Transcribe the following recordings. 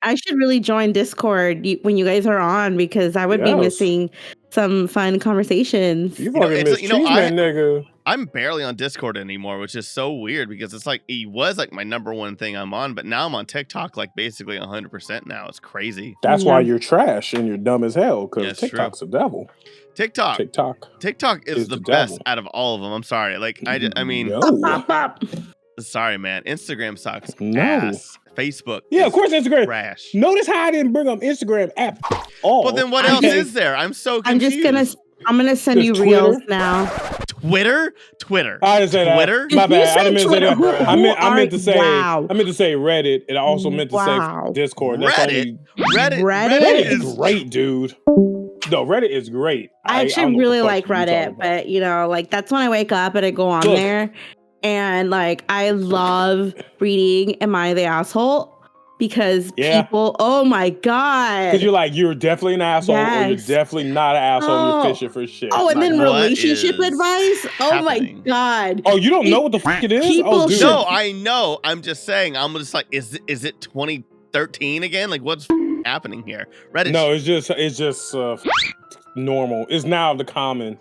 I should really join Discord when you guys are on because I would be missing some fun conversations. You fucking miss Cheeseman, nigga. I'm barely on Discord anymore, which is so weird because it's like it was like my number one thing I'm on, but now I'm on TikTok like basically 100% now. It's crazy. That's why you're trash and you're dumb as hell because TikTok's true. the devil. TikTok is the best out of all of them. I'm sorry. Like I mean, sorry, man. Instagram sucks. Ass. Facebook. Yeah, of course, Instagram. Trash. Notice how I didn't bring up Instagram app. But then what else is there? I'm so confused. I'm gonna send you reels now. Twitter. I didn't say that. Twitter. My bad. I didn't mean to say that. I meant to say. Wow. I meant to say Reddit, and I also meant to say Discord. Reddit is great, dude. No, Reddit is great. I actually really like Reddit, but you know, like that's when I wake up and I go on there, and like I love reading "Am I the Asshole?" because people, oh my god, because you're definitely an asshole, or you're definitely not an asshole. You're fishing for shit. Oh, and then relationship advice. Oh my god. Oh, you don't know what the fuck it is? Oh, dude. No, I know. I'm just saying. I'm just like, is it 2013 again? Like, what's happening here? Reddit. No, it's just normal. It's now the common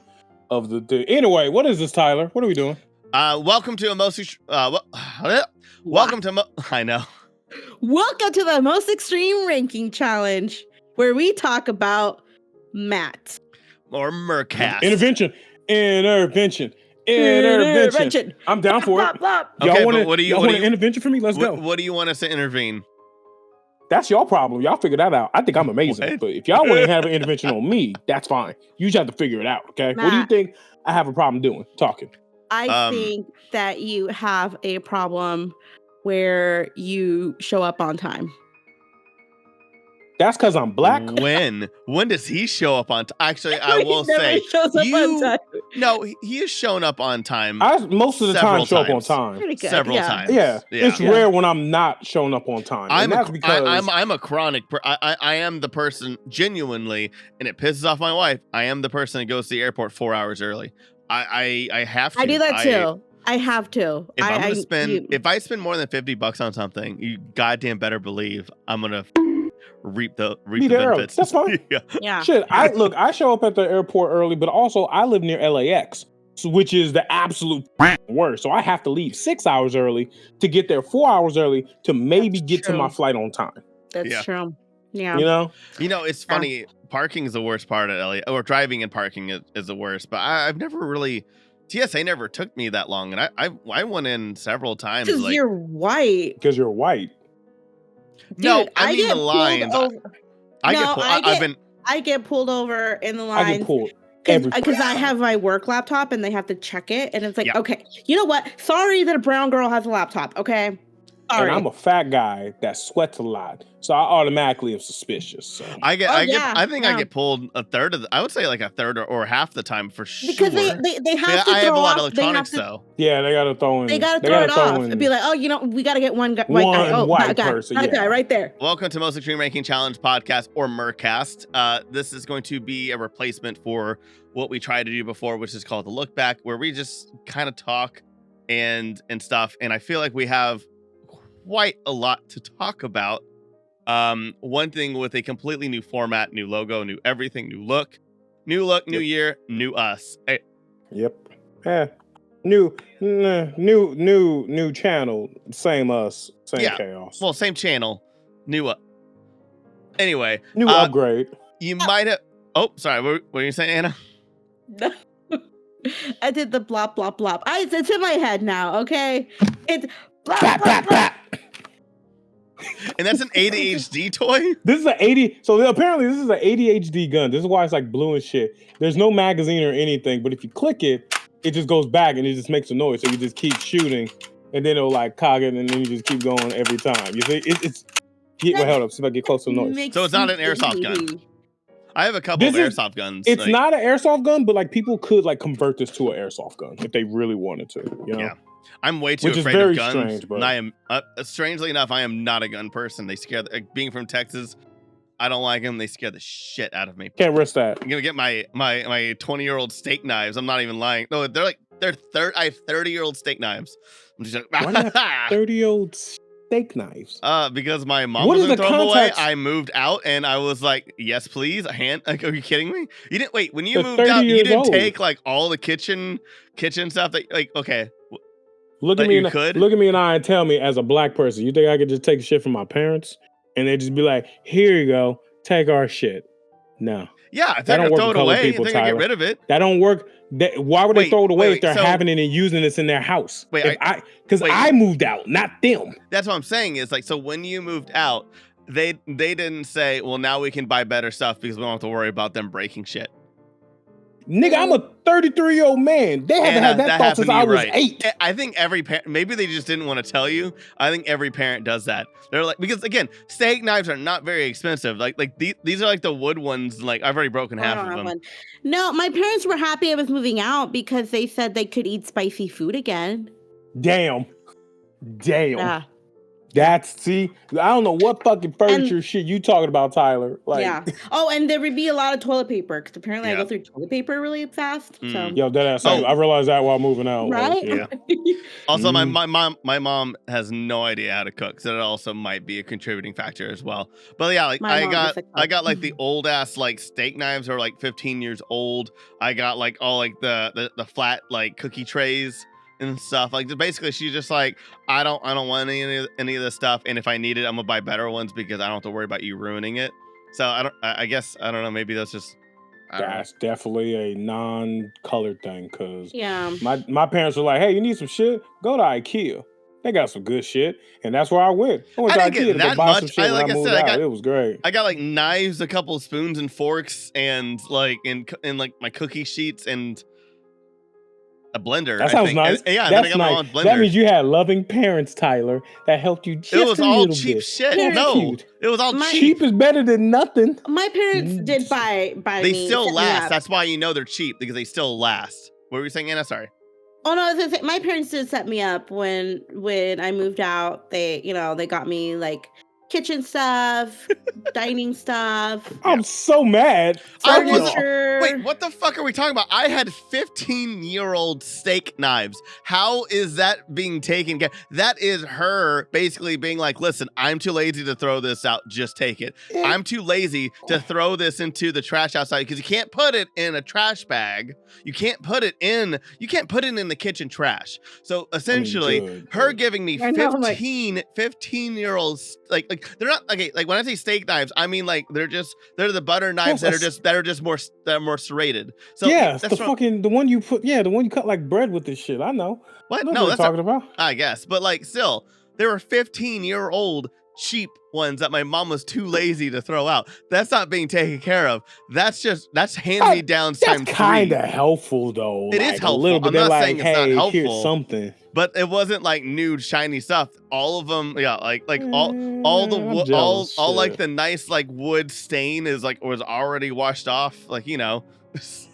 of the. Anyway, what is this, Tyler? What are we doing? Welcome to a mostly. Welcome to. I know. Welcome to the Most Extreme Ranking Challenge, where we talk about Matt. Or MERCast. Intervention. I'm down for it. Okay, y'all want an intervention for me? Let's go. What do you want us to intervene? That's your problem. Y'all figure that out. I think I'm amazing. What? But if y'all want to have an intervention on me, that's fine. You just have to figure it out, okay? Matt, what do you think I have a problem doing? Talking. I think that you have a problem where you show up on time. That's because I'm black. When does he show up on time? Actually, I will say no, he has shown up on time. I most of the time show up on time. Pretty good. Several times. Yeah. It's rare when I'm not showing up on time. I'm a chronic. I am the person genuinely, and it pisses off my wife. I am the person that goes to the airport 4 hours early. I have to. I do that too. I have to. If I spend more than $50 on something, you goddamn better believe I'm gonna reap the benefits. That's fine. Yeah. Shit. I show up at the airport early, but also I live near LAX, which is the absolute worst. So I have to leave 6 hours early to get there 4 hours early to maybe get to my flight on time. That's true. Yeah. You know, it's funny. Parking is the worst part at LA, or driving and parking is the worst. But I've never really. TSA never took me that long, and I went in several times. Because you're white. Because you're white. Dude, no, I mean the lines. I get pulled over in the lines. I get pulled because I have my work laptop and they have to check it, and it's like, okay, you know what? Sorry that a brown girl has a laptop. Okay. And I'm a fat guy that sweats a lot, so I automatically am suspicious. So. I get pulled a third of I would say like a third or half the time for sure. Because they have to I have a lot of off, electronics though. Yeah, they gotta throw in. They gotta throw it off and be like, oh, we gotta get one white guy. Oh, white person, that guy right there. Welcome to Most Extreme Ranking Challenge podcast, or MERCast. This is going to be a replacement for what we tried to do before, which is called the Look Back, where we just kind of talk and stuff. And I feel like we have quite a lot to talk about. One thing with a completely new format, new logo, new everything, new look, new year, new us. Hey. Yep. New channel, same us, same chaos. Well, same channel, new anyway, new upgrade. You might have. Oh, sorry. What were you saying, Anna? I did the blop blop blop. It's in my head now. Okay, it's. Bap, bap, bap. And that's an ADHD toy? This is an 80. So apparently this is an ADHD gun. This is why it's like blue and shit. There's no magazine or anything, but if you click it, it just goes back and it just makes a noise. So you just keep shooting and then it'll like cog it and then you just keep going every time. You see, hold up, see if I get close to the noise. So it's not an airsoft gun. I have a couple of airsoft guns. It's not an airsoft gun, but like people could like convert this to an airsoft gun if they really wanted to. You know? Yeah. I'm way too afraid of guns. Strange, but I am strangely enough, I am not a gun person. They scare being from Texas. I don't like them. They scare the shit out of me. Can't risk that. I'm gonna get my 20-year-old steak knives. I'm not even lying. No, I have 30-year-old steak knives. I'm just like, why do you have 30-year-old steak knives? Because my mom What was is gonna the throw them away. context? I moved out, and I was like, "Yes, please." A hand? Like, are you kidding me? You didn't wait. When you They're moved 30 out, you years didn't old. take like all the kitchen stuff. That like, okay, Look at that me you and could. look at me and I and tell me, as a black person, you think I could just take shit from my parents and they just be like, "Here you go, take our shit"? No. Yeah, if That they're don't gonna work throw with it colored away, people, if they're gonna get Tyler. rid of it. That don't work. Why would they Wait, throw it away wait, if they're so- having it and using this in their house? Wait, Because wait. I moved out, not them. That's what I'm saying. Is like, so when you moved out, they didn't say, "Well, now we can buy better stuff because we don't have to worry about them breaking shit." Nigga, I'm a 33-year-old man. They haven't had that thought since I was 8. I think every parent, maybe they just didn't want to tell you. I think every parent does that. They're like, because again, steak knives are not very expensive. Like these are like the wood ones. Like I've already broken half of them. One. No, my parents were happy I was moving out because they said they could eat spicy food again. Damn. Yeah. See, I don't know what fucking furniture shit you talking about, Tyler. Like, yeah. Oh, and there would be a lot of toilet paper because apparently I go through toilet paper really fast. So. Yo, deadass. I realized that while moving out. Right? Like, yeah. Also, my mom has no idea how to cook, so that also might be a contributing factor as well. But yeah, like I got like the old ass like steak knives are like 15 years old. I got like all like the flat like cookie trays and stuff. Like basically she's just like, I don't want any of this stuff, and if I need it, I'm gonna buy better ones because I don't have to worry about you ruining it. So I guess I don't know, maybe that's just that's definitely a non-colored thing, because yeah, my parents were like, "Hey, you need some shit? Go to IKEA. They got some good shit," and that's where I went. I went to IKEA to go buy some shit. Like I moved out. It was great. I got like knives, a couple of spoons and forks, and like in like my cookie sheets and a blender. That sounds nice. And, yeah, that's then I got nice. my own blender. That means you had loving parents, Tyler, that helped you just it was a all little cheap bit. shit. That's No, cute. it was all cheap is better than nothing. My parents did buy They me, still last. That's why you know they're cheap, because they still last. What were you saying, Anna? Sorry. Oh no, I was gonna say, my parents did set me up when I moved out. They got me like kitchen stuff, dining stuff. I'm so mad. Wait, what the fuck are we talking about? I had 15-year-old steak knives. How is that being taken care? That is her basically being like, listen, I'm too lazy to throw this out. Just take it. I'm too lazy to throw this into the trash outside, because you can't put it in a trash bag. You can't put it in the kitchen trash. So essentially, her giving me 15-year-old like they're not okay. Like when I say steak knives, I mean like they're the butter knives that are more serrated. So yeah, that's the one you put. Yeah, the one you cut like bread with this shit. I know. What? No, No, that's talking about. I guess, but like still, there were 15-year-old cheap ones that my mom was too lazy to throw out. That's not being taken care of. That's hand-me-downs times 3. That's kind of helpful though. It is helpful. A little bit. I'm not like, saying it's not helpful. Here's something. But it wasn't like new shiny stuff. All of them, yeah, like all the wood, all like the nice like wood stain was already washed off. Like, you know,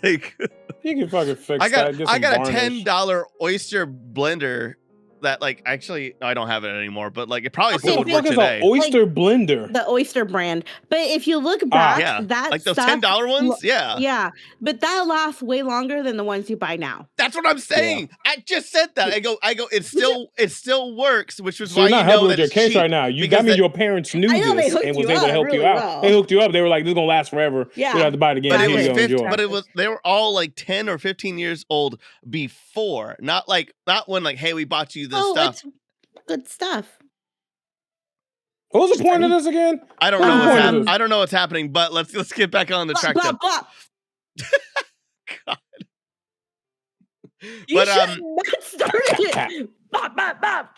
like you can fucking fix I got that. I got a $10 oyster blender that like actually I don't have it anymore, but like it probably still would work today. An oyster blender, the Oyster brand. But if you look back, that like those stuff, $10 ones, yeah, but that lasts way longer than the ones you buy now. That's what I'm saying. Yeah. I just said that. I go. It still works, which was so why you're not you know that your it's case cheap. right now. That means your parents knew this and was able to help you out. Well. They hooked you up. They were like, "This is gonna last forever. Yeah, you don't have to buy it again." They were all like 10 or 15 years old before, not when like, hey, we bought you this stuff. It's good stuff. What was the point of this again? I don't know. I don't know what's happening, but let's get back on the track. God. You but not started it. Bop.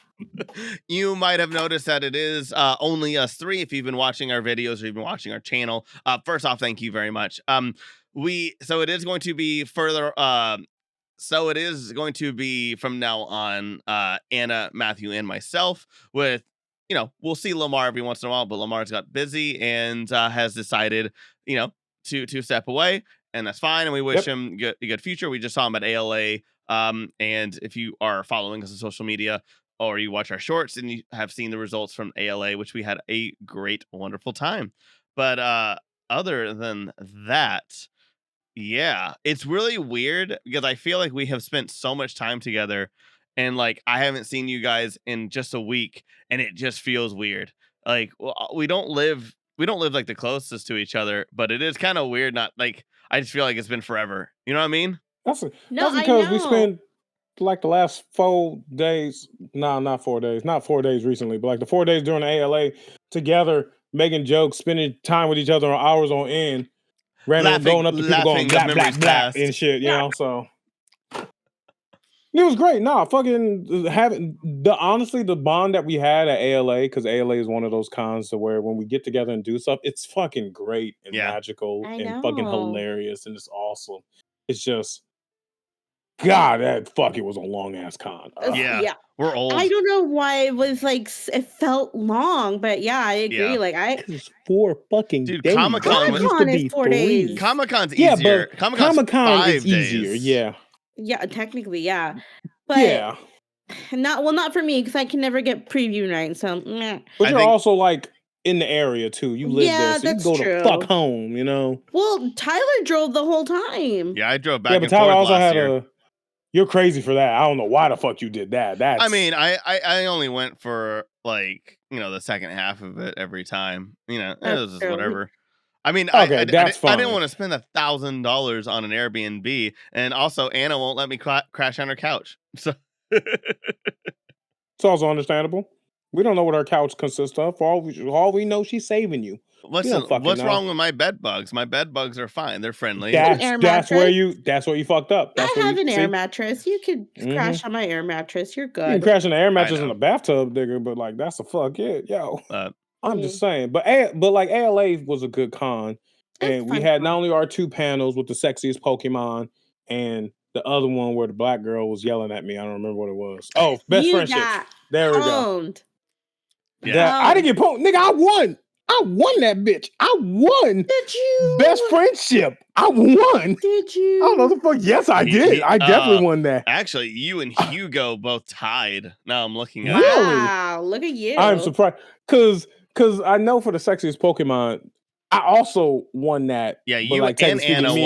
You might have noticed that it is only us 3 if you've been watching our videos or you've been watching our channel. First off, thank you very much. So it is going to be further so it is going to be from now on Anna, Matthew, and myself with, you know, we'll see Lamar every once in a while, but Lamar's got busy and has decided, you know, to step away, and that's fine, and we wish him a good future. We just saw him at ALA. And if you are following us on social media or you watch our shorts, and you have seen the results from ALA, which we had a great, wonderful time. But other than that, yeah, it's really weird because I feel like we have spent so much time together, and like I haven't seen you guys in just a week, and it just feels weird. Like we don't live like the closest to each other, but it is kind of weird. Not like I just feel like it's been forever. You know what I mean? That's because we spent like the last 4 days. No, not 4 days. Not 4 days recently, but like the 4 days during the ALA together, making jokes, spending time with each other on hours on end, going up to people going blah blah blah and shit. You know, so. It was great. Nah, fucking having honestly the bond that we had at ALA, because ALA is one of those cons to where when we get together and do stuff, it's fucking great and magical and fucking hilarious and it's awesome. It's just God, that fuck it was a long ass con. We're old. I don't know why it was like it felt long, but yeah, I agree. Yeah. Like it's 4 fucking days. Comic-Con is 4 days. Comic-Con's easier. Yeah, but Comic-Con is easier. Yeah. Yeah, technically, yeah. But not for me because I can never get preview night. So, but you're also like in the area too. You live there, so you go true. to fuck home. You know. Well, Tyler drove the whole time. Yeah, I drove back. Yeah, but Tyler also had You're crazy for that. I don't know why the fuck you did that. I mean, I only went for like the second half of it every time. It was just whatever. I mean, okay, I didn't want to spend $1,000 on an Airbnb, and also Anna won't let me crash on her couch. So it's also understandable. We don't know what our couch consists of. For all we know, she's saving you. Listen, what's wrong with my bed bugs? My bed bugs are fine. They're friendly. That's where you fucked up. I have an air mattress. You could crash on my air mattress. You're good. You can crash on the air mattress in the bathtub, digger, but like that's a fuck it, yo. I'm just saying. But like ALA was a good con. And we had not only our 2 panels with the sexiest Pokemon and the other one where the black girl was yelling at me. I don't remember what it was. Oh, best friendship. There we go. Yeah. I didn't get pwned. Nigga, I won. I won that bitch. I won. Did you? Best friendship. I won. Did you? I don't know the fuck. Yes, I did. I definitely won that. Actually, you and Hugo both tied. Now I'm looking at Wow, look at you. I'm surprised. Because I know for the sexiest Pokemon, I also won that. Yeah, you and Anna won.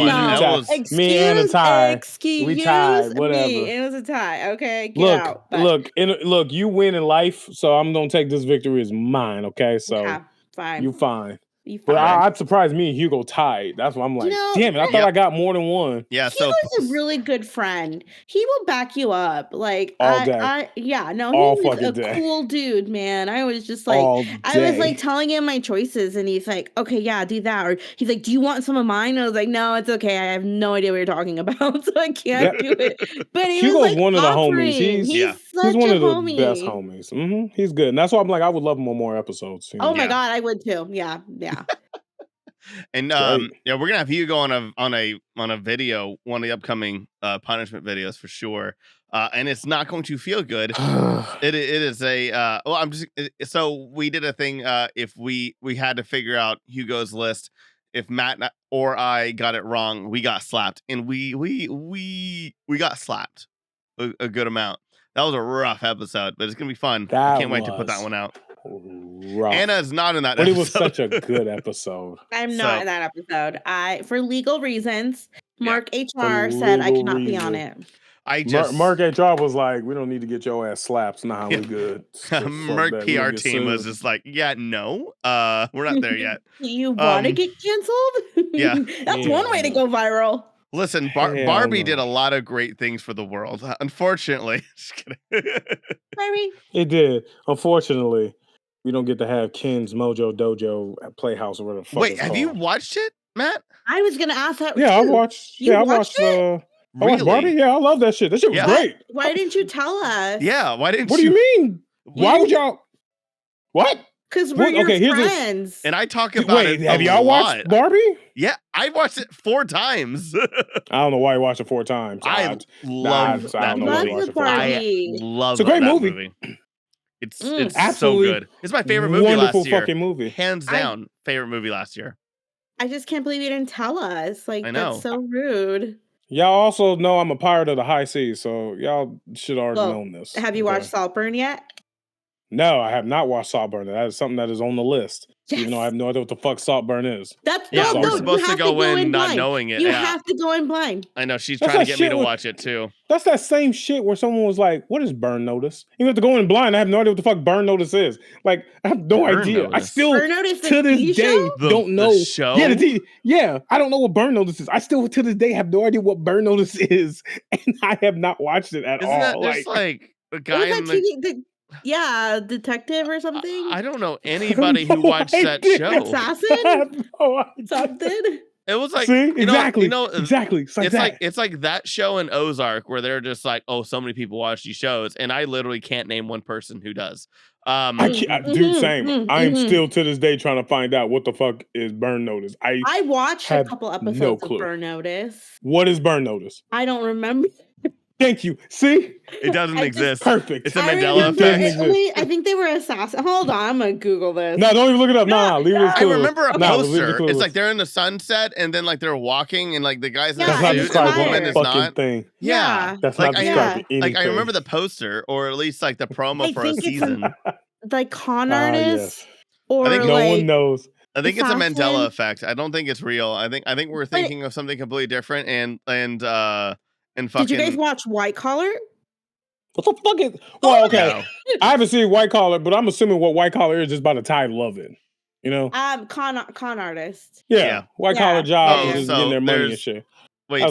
Me and Anna tied. We tied. Whatever. It was a tie. Okay, get out. Look. You win in life, so I'm gonna take this victory as mine. Okay, so fine. You fine. But I'm surprised me and Hugo tied. That's why I'm like, damn it! I thought I got more than one. Yeah, Hugo's a really good friend. He will back you up. Like all day. He was a cool dude, man. I was just like, I was like telling him my choices, and he's like, okay, yeah, do that. Or he's like, do you want some of mine? I was like, no, it's okay. I have no idea what you're talking about, so I can't do it. But Hugo's one of the homies. He's one of the best homies. He's good, and that's why I'm like, I would love him on more episodes. Oh my god, I would too. Yeah. And we're gonna have Hugo on a video, one of the upcoming punishment videos for sure. And it's not going to feel good. It is a so we did a thing. If we had to figure out Hugo's list, if Matt or I got it wrong, we got slapped, and we got slapped a good amount. That was a rough episode, but it's gonna be fun. I can't wait to put that one out. Rough. Anna's not in that but episode. It was such a good episode. I'm not in that episode. For legal reasons, Mark HR said I cannot be on it. Mark HR was like, we don't need to get your ass slapped. Nah, we good. Mark PR team was just like, no, we're not there yet. You want to get canceled? Yeah. That's one way to go viral. Listen, Barbie did a lot of great things for the world. Unfortunately. Just kidding. Barbie? It did. Unfortunately, we don't get to have Ken's Mojo Dojo Playhouse or whatever the fuck. Wait, have you watched it, Matt? I was going to ask that. Yeah, I watched. I watched Really? I watched Barbie. Yeah, I love that shit. That shit was great. Why didn't you tell us? Yeah, why didn't What do you mean? Why would y'all? What? Because we're your friends. And I talk about it. Have y'all watched Barbie? Yeah, I watched it 4 times. I don't know why you watched it 4 times. I love that movie. It's a great movie. It's so good. It's my favorite movie last year. Wonderful fucking movie. Hands down, favorite movie last year. I just can't believe you didn't tell us. Like, I know. That's so rude. Y'all also know I'm a pirate of the high seas, so y'all should already known this. Have you watched Saltburn yet? No, I have not watched Saltburn. That is something that is on the list. Yes. Even though I have no idea what the fuck Saltburn is. We're supposed to go in not knowing it. You have to go in blind. I know she's trying to get me to watch it too. That's that same shit where someone was like, "What is burn notice?" You have to go in blind. I have no idea what the fuck burn notice is. Like, I have no idea. Notice. I still Burn Notice, to this day don't know. The show? Yeah, I don't know what burn notice is. I still to this day have no idea what burn notice is, and I have not watched it at all. Isn't that just like a guy in the detective or something? I don't know anybody who watched that show. Assassin? Something? It was like, see, exactly. Exactly. It's like that show in Ozark where they're just like, oh, so many people watch these shows, and I literally can't name one person who does. Dude, same. I am still to this day trying to find out what the fuck is burn notice. I watched a couple episodes of Burn Notice. What is burn notice? I don't remember. Thank you. See? It doesn't exist. Perfect. It's a Mandela effect. I think they were assassins. Hold on, I'm gonna Google this. No, don't even look it up. No, leave it. I remember a poster. It's like they're in the sunset and then like they're walking and like the guy's in a suit and the woman is not. Thing. Yeah. That's not describing anything. Like I remember the poster or at least like the promo for a season. Like con artists. Yes. Or I think no one knows. I think it's a Mandela effect. I don't think it's real. I think we're thinking of something completely different and fucking. Did you guys watch White Collar? What the fuck is? Well, okay. I haven't seen White Collar, but I'm assuming what White Collar is just by the title of it. You know? Con artist. Yeah. White collar job is just getting their money and shit. Wait,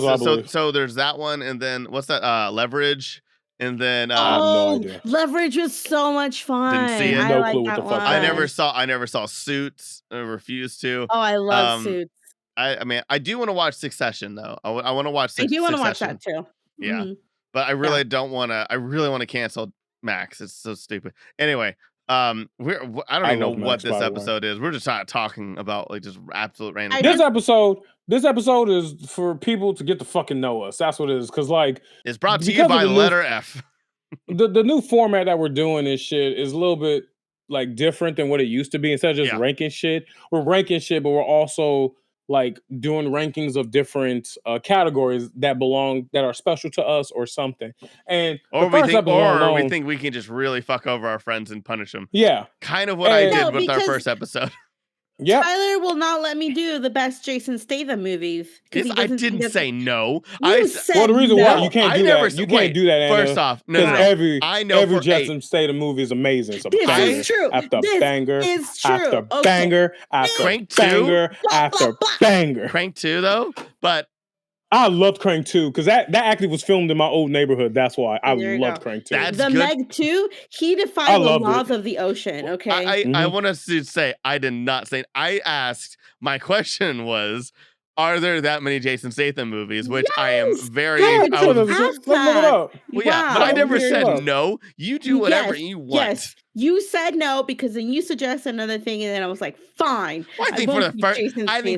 so there's that one, and then what's that? Leverage, and then I have no idea. Leverage was so much fun. Didn't see it. No clue what the fuck. I never saw Suits. I refused to. Oh, I love Suits. I mean, I do want to watch Succession though. I want to watch. I do want to watch that too. Yeah, but I really don't want to. I really want to cancel Max. It's so stupid. Anyway, I don't even know what this episode is. We're just talking about like just absolute random. This episode is for people to get to fucking know us. That's what it is. Because like it's brought to you by the letter F. The new format that we're doing this shit is a little bit like different than what it used to be. Instead of just ranking shit, we're ranking shit, but we're also like doing rankings of different categories that are special to us or something. And we think we can just really fuck over our friends and punish them. Yeah. Kind of what I did with our first episode. Yeah. Tyler will not let me do the best Jason Statham movies. I didn't say no. The reason why you can't do that. You can't do that. First off, every Jason Statham movie is amazing. It's a banger true. After banger after Okay. banger after Crank banger 2? after banger. Crank 2 though, but I loved Crank 2 because that actually was filmed in my old neighborhood. That's why I loved Crank 2. That's the good. Meg 2, he defied the laws of the ocean. Okay. I want us to say I did not say. I asked. My question was, are there that many Jason Statham movies? Which I am very. Let's look it up. Well, yeah, but I never said no. You do whatever you want. Yes, you said no because then you suggested another thing, and then I was like, fine. Well, I think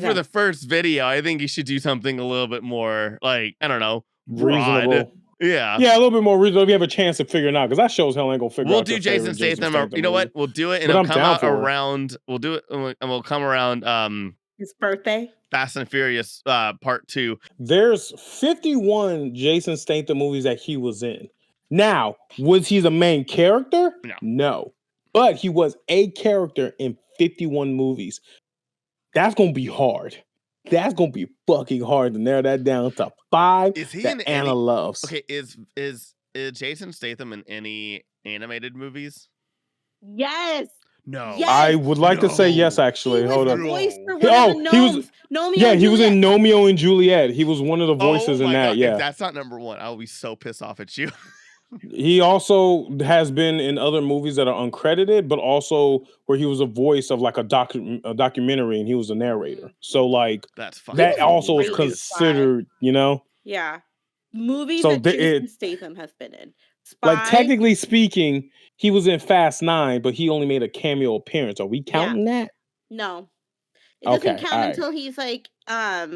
for the first video, I think you should do something a little bit more like I don't know, reasonable. Yeah, a little bit more reasonable. If you have a chance to figure it out, because that shows hell ain't gonna figure out. We'll do Jason Statham. You know what? We'll do it, and it'll come out around. We'll do it, and we'll come around. His birthday. Fast and Furious Part 2. There's 51 Jason Statham movies that he was in. Now, was he the main character? No. But he was a character in 51 movies. That's going to be hard. That's going to be fucking hard to narrow that down to 5 that Anna loves. Okay, is Jason Statham in any animated movies? Yes. No. Yes. I would like to say yes, actually. Hold up. He was he was in Romeo and Juliet. He was one of the voices in that. God. Yeah. If that's not number 1, I'll be so pissed off at you. He also has been in other movies that are uncredited, but also where he was a voice of like a documentary and he was a narrator. So like that also is considered, you know? Yeah. Movies that Jason Statham has been in. Spy. Like technically speaking, he was in Fast 9, but he only made a cameo appearance. Are we counting that? No. It doesn't count until he's like Well,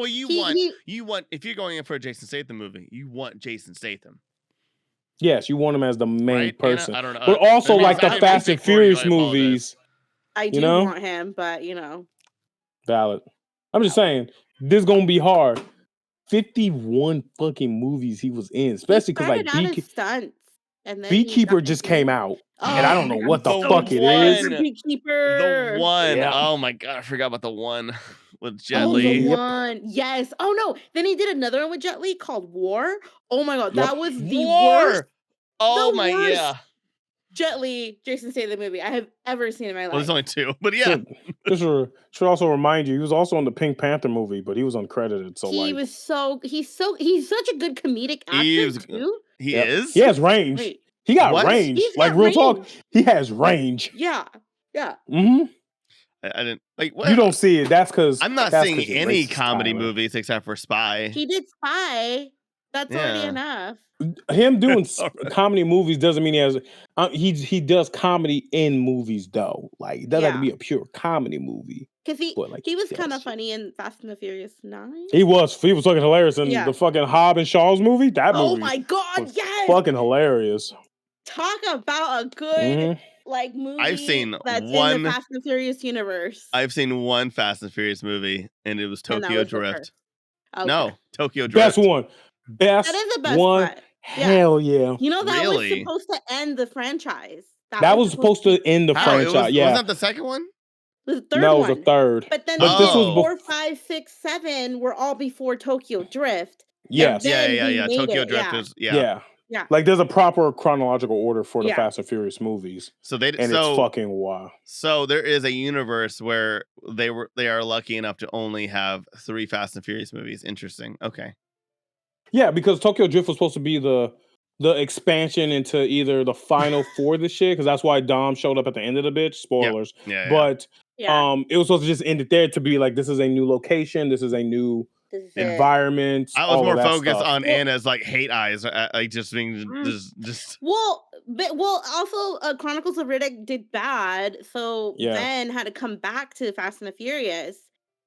you want if you're going in for a Jason Statham movie, you want Jason Statham. Yes, you want him as the main person. I don't know. But also like the Fast and Furious movies. I do want him, but you know. Valid. I'm just saying, this is gonna be hard. 51 fucking movies he was in, especially because like stunts, and then Beekeeper just came out. And I don't know what the The fuck it one. is. Beekeeper. The one. Yeah. Oh my god, I forgot about the one with Jet Oh, Li. the one. Yes. Oh no. Then he did another one with Jet Li called War. Oh my god, that was the worst. Oh the my worst yeah. Jet Li, Jason Statham movie I have ever seen in my life. Well, there's only two, but yeah. Should also remind you, he was also in the Pink Panther movie, but he was uncredited. So he's such a good comedic actor too. He is? He has range. Wait. He got What? range. He's Like got real range. talk, he has range. Yeah. Yeah. Mm-hmm. I didn't like what? You don't see it. That's because I'm not seeing any comedy movies except for Spy. He did Spy. That's already enough. Him doing comedy movies doesn't mean he has. He does comedy in movies though. Like it doesn't have to be a pure comedy movie. Because he was kind of funny in Fast and the Furious 9. He was fucking hilarious in the fucking Hobbs and Shaw's movie. That movie. Oh my god, yes! Fucking hilarious. Talk about a good movie. I've seen that's one in the Fast and Furious universe. I've seen one Fast and Furious movie, and it was Tokyo Drift. Okay. No, Tokyo Drift. Best one. Best that is the best one. Hell yeah. You know that was supposed to end the franchise. That was supposed to end the franchise. Wasn't that the second one? The third no, one. it was the third. But then this was 4, 5, 6, 7 were all before Tokyo Drift. Yes. Yeah. Tokyo Drift is Yeah. Like there's a proper chronological order for the Fast and Furious movies. It's fucking wild. So there is a universe where they are lucky enough to only have 3 Fast and Furious movies. Interesting. Okay. Yeah, because Tokyo Drift was supposed to be the expansion into either the final for the shit, because that's why Dom showed up at the end of the bitch. Spoilers. Yeah. But it was supposed to just end it there to be like, this is a new location, this is a new environment. I was more focused on Anna's hate eyes, just being just. Well, also Chronicles of Riddick did bad, so Ben had to come back to Fast and the Furious.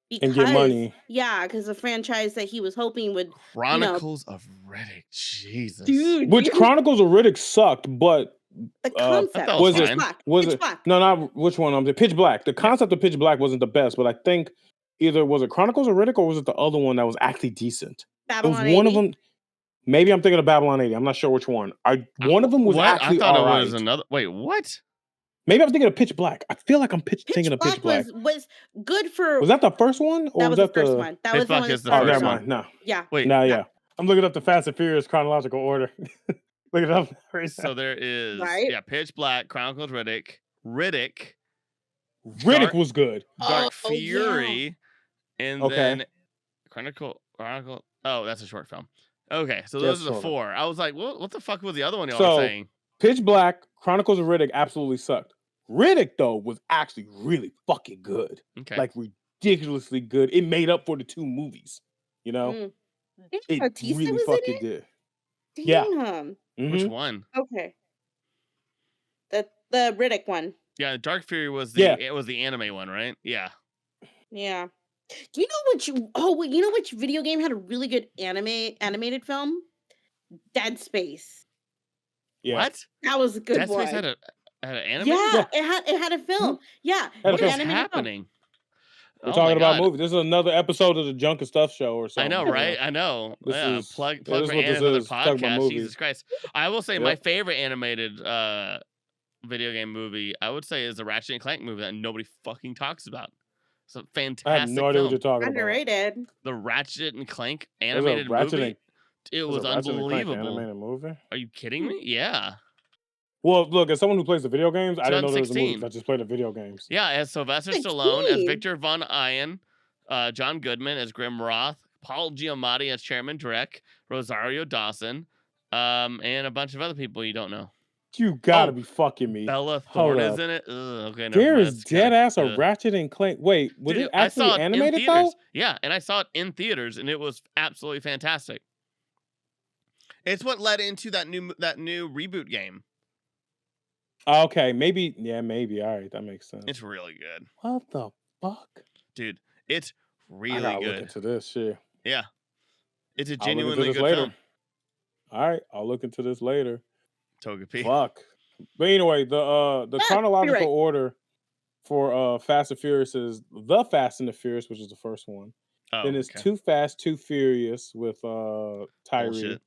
Because, and get money. Yeah, because the franchise that he was hoping would Chronicles of Riddick, Jesus, dude. Which Chronicles of Riddick sucked, but the concept was Pitch Black. No, not which one. Pitch Black. The concept of Pitch Black wasn't the best, but I think either was it Chronicles of Riddick or was it the other one that was actually decent? Babylon it was one of them. Maybe I'm thinking of Babylon 80. I'm not sure which one. One of them was actually I thought all it was another. Wait, what? Maybe I'm thinking of Pitch Black. I feel like I'm thinking of Pitch Black. Was good for. Was that the first one? Or that was the first one. That was the one. Oh, never mind. No. Yeah. Wait. No, yeah. I'm looking up the Fast and Furious chronological order. Look it up. Right, so there is Pitch Black, Chronicles Riddick. Riddick was good. Dark Fury, and then Chronicle. Oh, that's a short film. Okay, so those are the 4. I was like, what the fuck was the other one y'all were saying? Pitch Black, Chronicles of Riddick absolutely sucked. Riddick, though, was actually really fucking good. Okay. Like, ridiculously good. It made up for the 2 movies, you know? It really fucking did. Damn. Yeah. Mm-hmm. Which one? Okay. The Riddick one. Yeah, Dark Fury was the anime one, right? Yeah. Yeah. Do you know which video game had a really good animated film? Dead Space. Yeah. What? That was a good Dead one. Space had an anime? Yeah, it had a film. Yeah. What is happening? We're talking about movies. This is another episode of the Junk and Stuff show or something. I know, right? I know. Plug for another podcast. Jesus Christ. I will say my favorite animated video game movie, I would say, is the Ratchet and Clank movie that nobody fucking talks about. It's a fantastic I have no idea what you're talking Underrated. about. The Ratchet and Clank animated movie. It was unbelievable. Animated movie? Are you kidding me? Yeah. Well, look, as someone who plays the video games, I didn't know there was a movie. I just played the video games. Yeah, as Sylvester Stallone, as Victor Von Ian, John Goodman as Grim Roth, Paul Giamatti as Chairman Drek, Rosario Dawson, and a bunch of other people you don't know. You gotta be fucking me. Bella Thorne is in it. Ugh, okay, there is dead ass a Ratchet and Clank. Wait, was it actually animated though? Yeah, and I saw it in theaters, and it was absolutely fantastic. It's what led into that new reboot game. Okay, maybe. Yeah, maybe. All right, that makes sense. It's really good. What the fuck, dude? It's really good. Look into this shit. Yeah, it's a genuinely good film. All right, I'll look into this later. Togepi. Fuck. But anyway, the chronological order for Fast and Furious is The Fast and the Furious, which is the first one. Oh, then it's Too Fast, Too Furious with Tyree.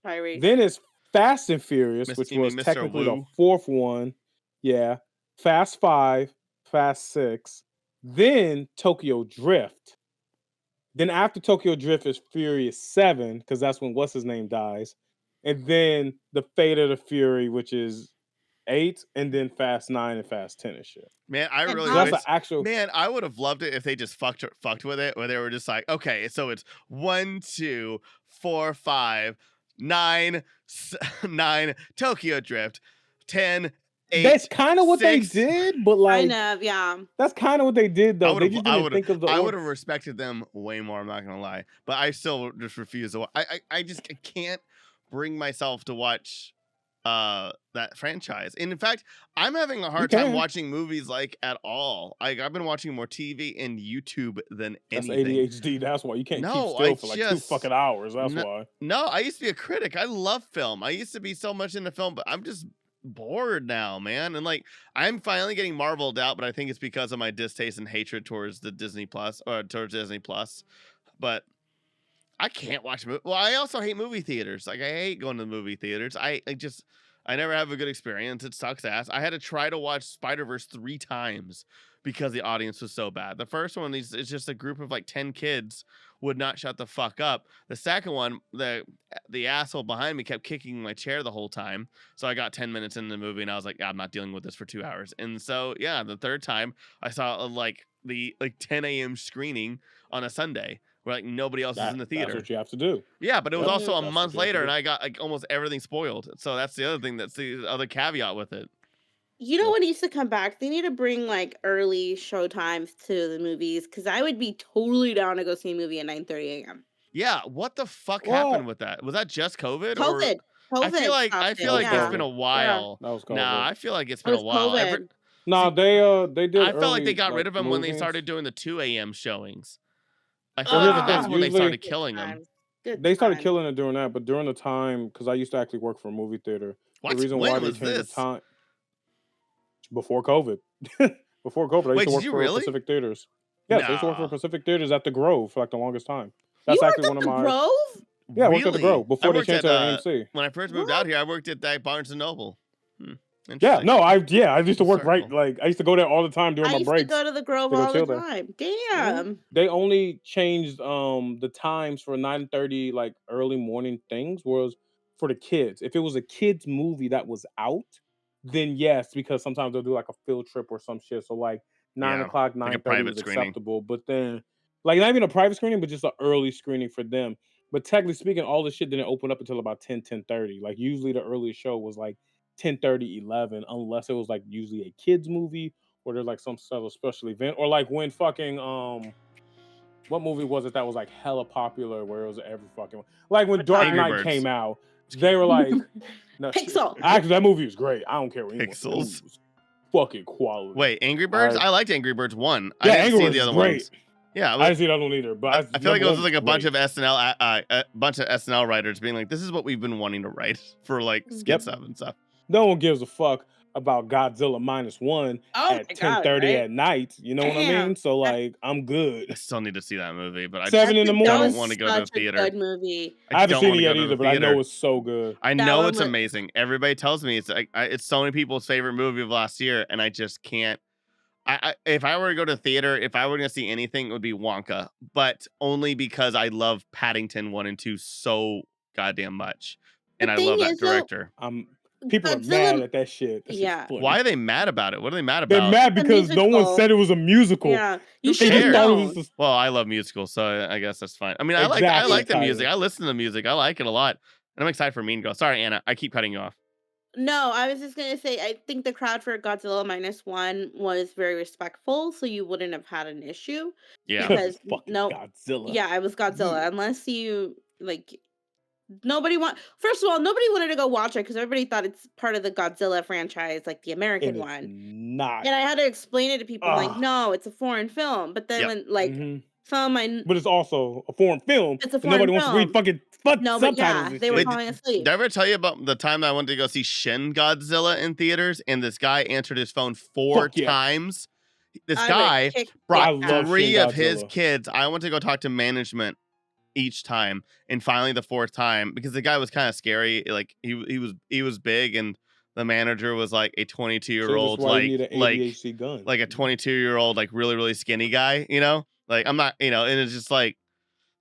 Tyree. Then it's Fast and Furious, which was technically the fourth one. Yeah. Fast 5, Fast 6, then Tokyo Drift. Then after Tokyo Drift is Furious 7, because that's when what's his name dies. And then the Fate of the Fury, which is 8, and then Fast 9 and Fast 10 and shit. Man, I really man, I would have loved it if they just fucked with it, where they were just like, okay, so it's 1, 2, 4, 5, 9, 9 Tokyo Drift, 10, 8. That's kind of what they did, but like, yeah. That's kind of what they did, though. They just didn't think of the. I would have respected them way more. I'm not gonna lie, but I still just refuse to. I can't bring myself to watch that franchise. And in fact, I'm having a hard time watching movies like at all. I've been watching more TV and YouTube than anything. That's ADHD. That's why you can't keep still for like 2 fucking hours. That's why. No, I used to be a critic. I love film. I used to be so much into film, but I'm just bored now, man. And like, I'm finally getting marveled out, but I think it's because of my distaste and hatred towards the Disney Plus or towards Disney Plus. But I can't watch movies. Well, I also hate movie theaters. Like, I hate going to the movie theaters. I never have a good experience. It sucks ass. I had to try to watch Spider-Verse 3 times because the audience was so bad. The first one is just a group of like 10 kids would not shut the fuck up. The second one, the asshole behind me kept kicking my chair the whole time. So I got 10 minutes into the movie and I was like, I'm not dealing with this for 2 hours. And so, yeah, the third time I saw the 10 a.m. screening on a Sunday where like nobody else is in the theater. That's what you have to do. Yeah, but it was also a month later and I got like almost everything spoiled. So that's the other thing. That's the other caveat with it. You know what needs to come back? They need to bring like early show times to the movies, because I would be totally down to go see a movie at 9:30 a.m. Yeah, what the fuck happened with that? Was that just COVID? COVID. I feel like it's been a while. That was COVID. Nah, I feel like it's been a while. No, they did. I felt like they got rid of them when they started doing the 2 a.m. showings. I feel like like that's when they started killing them. They started killing it during that, but during the time, because I used to actually work for a movie theater. The reason why they changed the time before COVID. Before COVID, I used to work for Pacific Theaters. Yes, I used to work for Pacific Theaters at the Grove for like the longest time. That's actually one of my Grove? Yeah, I worked at the Grove before they changed to AMC. When I first moved out here, I worked at that Barnes and Noble. Yeah, no, I used to work I used to go there all the time during my breaks. I used to go to the Grove all the time. Damn. They only changed the times for 9:30 like early morning things was for the kids. If it was a kids movie that was out, then yes, because sometimes they'll do like a field trip or some shit. So like 9 o'clock, 9:30 was acceptable. But then like not even a private screening, but just an early screening for them. But technically speaking, all the shit didn't open up until about 10:30. Like usually the earliest show was like 10:30, 11, unless it was like usually a kids movie or there's like some sort of special event. Or like when fucking what movie was it that was like hella popular where it was every fucking like when Dark Knight came out, they were like no, Pixel. Actually, that movie was great. I don't care what Pixels. Fucking quality. Wait, Angry Birds? I liked Angry Birds 1. Yeah, I didn't Angry see Birds the other great. ones. Yeah, I didn't see that one either. But I feel like it was like a bunch of SNL writers being like, "This is what we've been wanting to write for like skit stuff and stuff." No one gives a fuck about Godzilla -1 at 10:30 at night. You know what I mean? So like, I'm good. I still need to see that movie, but I 7 in the morning. don't want to go to the theater. Good movie. I haven't seen it yet either, but I know it's so good. I know it's amazing. Everybody tells me it's like it's so many people's favorite movie of last year, and I just can't. If I were to go to theater, if I were going to see anything, it would be Wonka, but only because I love Paddington 1 and 2 so goddamn much, and I love that director. People are mad at that shit. Why are they mad about it? What are they mad about? They're mad because no one said it was a musical. Yeah, you should know. Well, I love musicals, so I guess that's fine. I mean, I like the music. I listen to the music. I like it a lot, and I'm excited for Mean Girls. Sorry, Anna, I keep cutting you off. No, I was just gonna say I think the crowd for Godzilla -1 was very respectful, so you wouldn't have had an issue. Yeah, because Godzilla. Yeah, it was Godzilla. Unless you like. First of all, nobody wanted to go watch it because everybody thought it's part of the Godzilla franchise, like the American one. Not. And I had to explain it to people like, no, it's a foreign film. But then when like some of my But it's also a foreign film. It's a foreign nobody wants to read fucking subtitles. Yeah, they were falling asleep. Did I ever tell you about the time I went to go see Shin Godzilla in theaters and this guy answered his phone 4 times? This guy brought 3 of his kids. I went to go talk to management each time. And finally the fourth time, because the guy was kind of scary, like he was big, and the manager was like a 22-year-old, why you need an ADHD gun. like a 22-year-old, like really, really skinny guy, you know? Like I'm not, you know, and it's just like,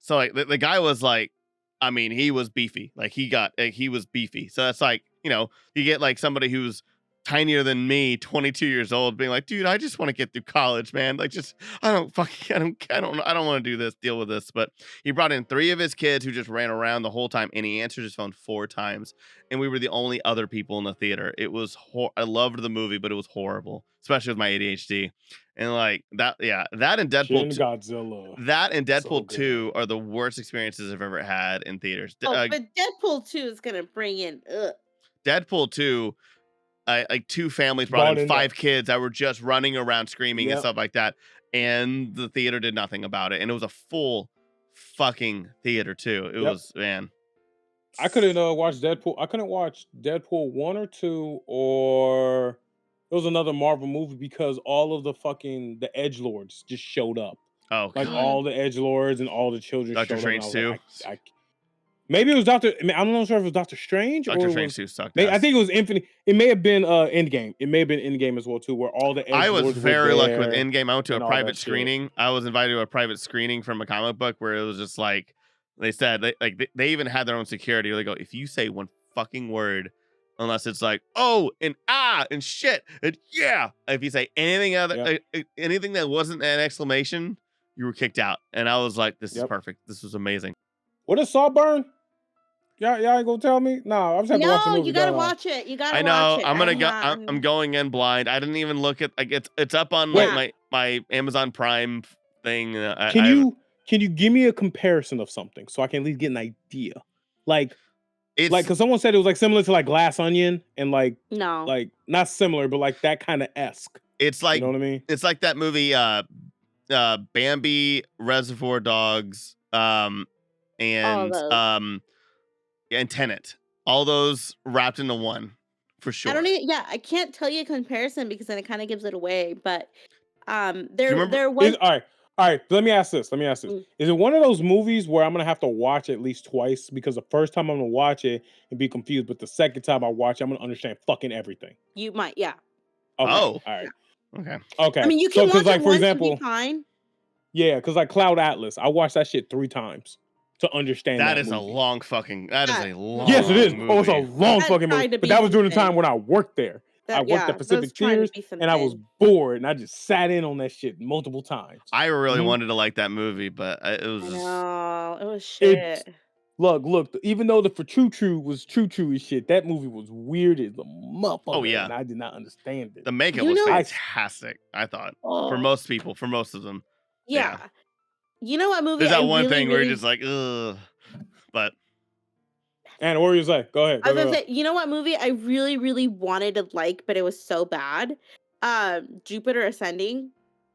so like the guy was like, I mean, he was beefy. Like he was beefy. So that's like, you know, you get like somebody who's tinier than me, 22 years old, being like, dude, I just want to get through college, man. Like, just, I don't want to do this, deal with this. But he brought in 3 of his kids who just ran around the whole time, and he answered his phone 4 times. And we were the only other people in the theater. It was, I loved the movie, but it was horrible, especially with my ADHD. And like that, yeah, that and Deadpool 2, Godzilla. that and Deadpool 2 are the worst experiences I've ever had in theaters. But Deadpool 2 is gonna bring in Deadpool 2. Like 2 families brought in 5 kids that were just running around screaming and stuff like that, and the theater did nothing about it, and it was a full fucking theater too. It was, man. I couldn't watch Deadpool. I couldn't watch Deadpool 1 or 2, or it was another Marvel movie, because all of the edgelords just showed up. Oh, like God. all the edgelords and all the children. Doctor showed Strange up, too. Like, maybe it was Doctor. I mean, I'm not sure if it was Doctor Strange. Doctor Strange too sucked. I think it was Infinite. It may have been Endgame. It may have been Endgame as well too, where all the edgelords I was very lucky with Endgame. I went to a private screening. Shit. I was invited to a private screening from a comic book where it was just like they said, they even had their own security. They go, if you say one fucking word, unless it's like oh and ah and shit and yeah, if you say anything other anything that wasn't an exclamation, you were kicked out. And I was like, this is perfect. This was amazing. What is Saltburn? Y'all ain't gonna tell me? No, I'm just having to watch the movie. You gotta watch it. You gotta. I know. Watch it. I'm gonna go. I'm going in blind. I didn't even look at like it's up on like my Amazon Prime thing. Can you give me a comparison of something so I can at least get an idea? Like because someone said it was like similar to like Glass Onion and like not similar, but like that kind of esque. It's like, you know what I mean? It's like that movie Bambi, Reservoir Dogs, and Tenet, all those wrapped into one, for sure. I can't tell you a comparison because then it kind of gives it away. But there was. All right. Let me ask this. Is it one of those movies where I'm gonna have to watch it at least twice, because the first time I'm gonna watch it and be confused, but the second time I watch it, I'm gonna understand fucking everything? You might, yeah. Okay. Oh, all right. Okay. I mean, you can watch like it for once example, and be fine. Yeah, because like Cloud Atlas, I watched that shit 3 times to understand that is movie. a long fucking. That is a long. Yes, it is. Movie. Oh, it's a long fucking movie. But that was during the time when I worked there. I worked at Pacific Theaters, and I was bored, and I just sat in on that shit multiple times. I really wanted to like that movie, but it was. No, it was shit. Look. Even though the For True was True as shit, that movie was weird as a motherfucker. Oh yeah, and I did not understand it. The makeup was fantastic. I thought for most people, for most of them. Yeah. You know what movie? There's that one thing where you're just like, ugh. But. And what were you say? Go ahead. I was gonna say, you know what movie I really, really wanted to like, but it was so bad? Jupiter Ascending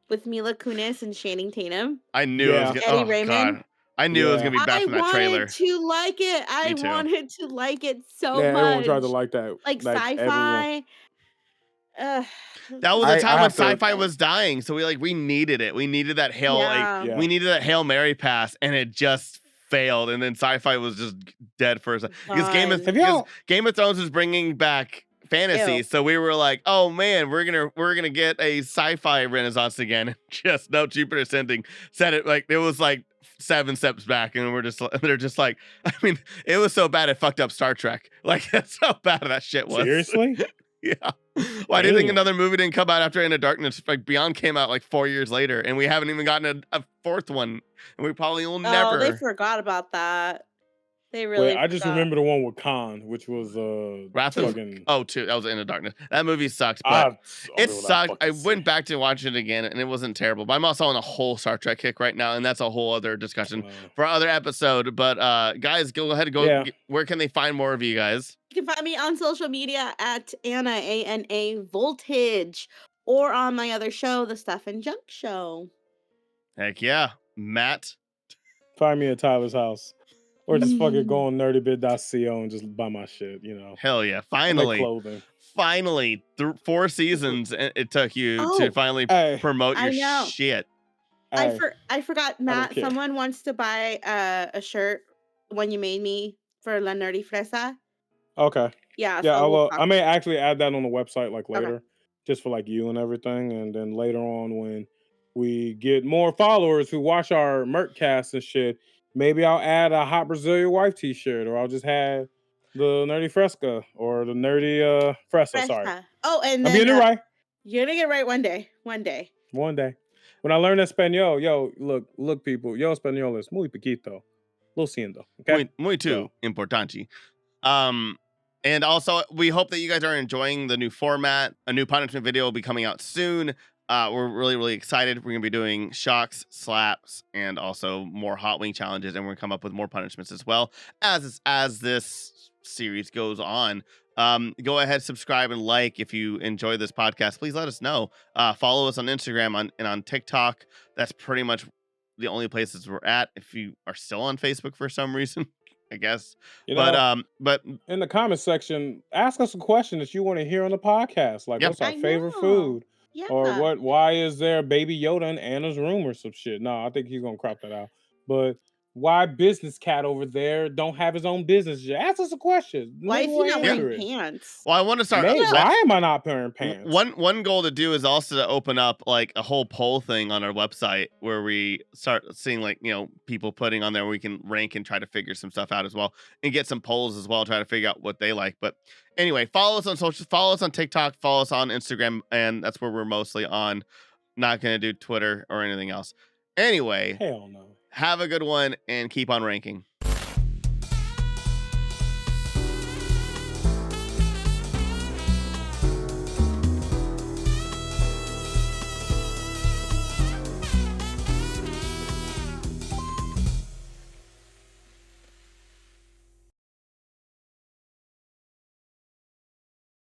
with Mila Kunis and Channing Tatum. I knew it was Eddie Raymond. God. I knew it was gonna be bad from that trailer. I wanted to like it. I wanted to like it so much. Everyone tried to like that. Like sci-fi. That was the time when sci-fi was dying, so we needed it. We needed that we needed that Hail Mary pass, and it just failed, and then sci-fi was just dead for us. Because Game of Thrones was bringing back fantasy, so we were like, oh man, we're gonna get a sci-fi renaissance again. Just no, Jupiter Ascending said it like it was like 7 steps back, and they're just like, I mean, it was so bad it fucked up Star Trek. Like that's how bad that shit was. Seriously? Yeah. Why do you think another movie didn't come out after Into Darkness? Like Beyond came out like 4 years later, and we haven't even gotten a 4th one, and we probably will never. Oh, they forgot about that. They really. I just remember the one with Khan, which was Wrath of that was Into Darkness. That movie sucked, but it sucked. I went back to watch it again, and it wasn't terrible. But I'm also on a whole Star Trek kick right now, and that's a whole other discussion for other episode. But guys, go ahead and go. Yeah. Where can they find more of you guys? You can find me on social media at Anna ANA Voltage, or on my other show, The Stuff and Junk Show. Heck yeah, Matt. Find me at Tyler's house. Or just fucking go on nerdybit.co and just buy my shit, you know. Hell yeah. Finally. Clothing. Finally. 4 seasons it took you to finally promote your shit. I forgot, Matt. Someone wants to buy a shirt when you made me for La Nerdy Fresa. Okay. Yeah. Yeah, So I may actually add that on the website like later, okay. just for like you and everything, and then later on when we get more followers who watch our MERCast and shit, maybe I'll add a Hot Brazilian Wife t-shirt, or I'll just have the Nerdy Fresca or the Nerdy Fresa. Sorry. Oh, and I'm then getting it right. you're gonna get it right one day. One day. When I learn Espanol, look, people, yo español es muy poquito. Lo siento. Okay. Muy too importante. And also, we hope that you guys are enjoying the new format. A new punishment video will be coming out soon. We're really, really excited. We're going to be doing shocks, slaps, and also more hot wing challenges. And we're going to come up with more punishments as well as this series goes on. Go ahead, subscribe, and like if you enjoy this podcast. Please let us know. Follow us on Instagram and on TikTok. That's pretty much the only places we're at. If you are still on Facebook for some reason, I guess. But in the comment section, ask us a question that you want to hear on the podcast. Like, what's our favorite food? Yeah. Or why is there Baby Yoda in Anna's room or some shit? No, I think he's gonna crop that out. But why Business Cat over there don't have his own business? Just ask us a question. Why is he not wearing pants? Well, I want to start. Why am I not wearing pants? One goal to do is also to open up like a whole poll thing on our website where we start seeing like, you know, people putting on there where we can rank and try to figure some stuff out as well and get some polls as well, try to figure out what they like. But anyway, follow us on social, follow us on TikTok, follow us on Instagram, and that's where we're mostly on. Not gonna do Twitter or anything else. Anyway, hell no. Have a good one and keep on ranking.